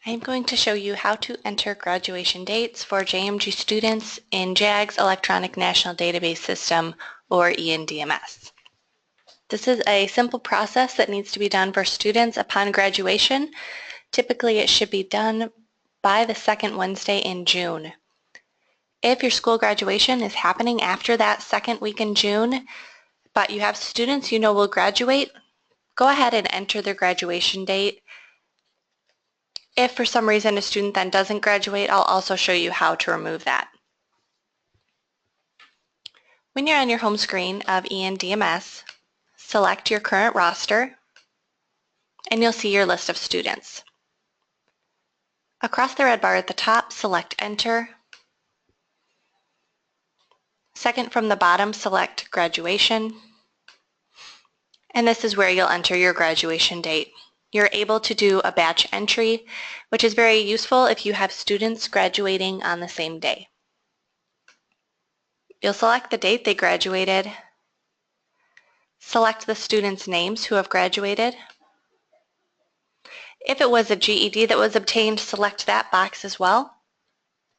I'm going to show you how to enter graduation dates for JMG students in JAG's Electronic National Database System, or ENDMS. This is a simple process that needs to be done for students upon graduation. Typically, it should be done by the second Wednesday in June. If your school graduation is happening after that second week in June, but you have students you know will graduate, go ahead and enter their graduation date. If for some reason a student then doesn't graduate, I'll also show you how to remove that. When you're on your home screen of ENDMS, select your current roster, and you'll see your list of students. Across the red bar at the top, select Enter. Second from the bottom, select Graduation. And this is where you'll enter your graduation date. You're able to do a batch entry, which is very useful if you have students graduating on the same day. You'll select the date they graduated, select the students' names who have graduated. If it was a GED that was obtained, select that box as well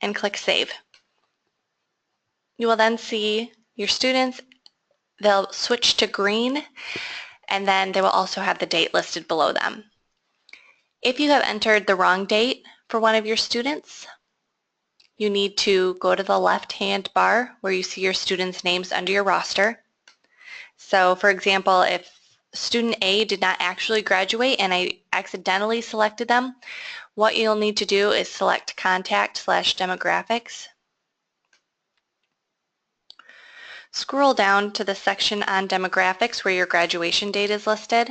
and click Save. You will then see your students. They'll switch to green, and then they will also have the date listed below them. If you have entered the wrong date for one of your students, you need to go to the left-hand bar where you see your students' names under your roster. So for example, if student A did not actually graduate and I accidentally selected them, what you'll need to do is select Contact/Demographics. Scroll down to the section on Demographics where your graduation date is listed.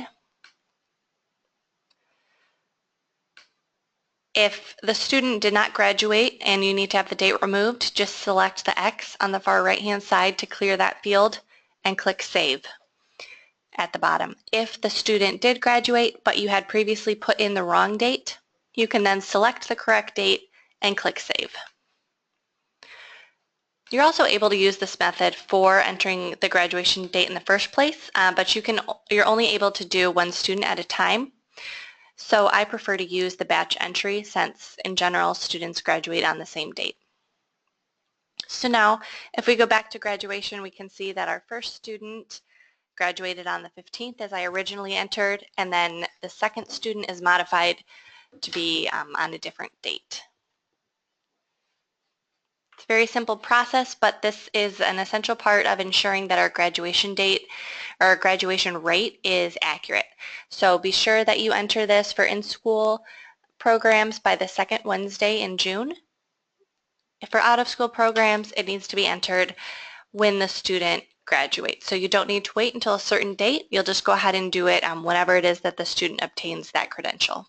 If the student did not graduate and you need to have the date removed, just select the X on the far right-hand side to clear that field and click Save at the bottom. If the student did graduate but you had previously put in the wrong date, you can then select the correct date and click Save. You're also able to use this method for entering the graduation date in the first place, but you're only able to do one student at a time. So I prefer to use the batch entry since in general students graduate on the same date. So now if we go back to graduation, we can see that our first student graduated on the 15th as I originally entered, and then the second student is modified to be on a different date. It's a very simple process, but this is an essential part of ensuring that our graduation date or our graduation rate is accurate. So be sure that you enter this for in-school programs by the second Wednesday in June. If for out-of-school programs, it needs to be entered when the student graduates. So you don't need to wait until a certain date. You'll just go ahead and do it whenever it is that the student obtains that credential.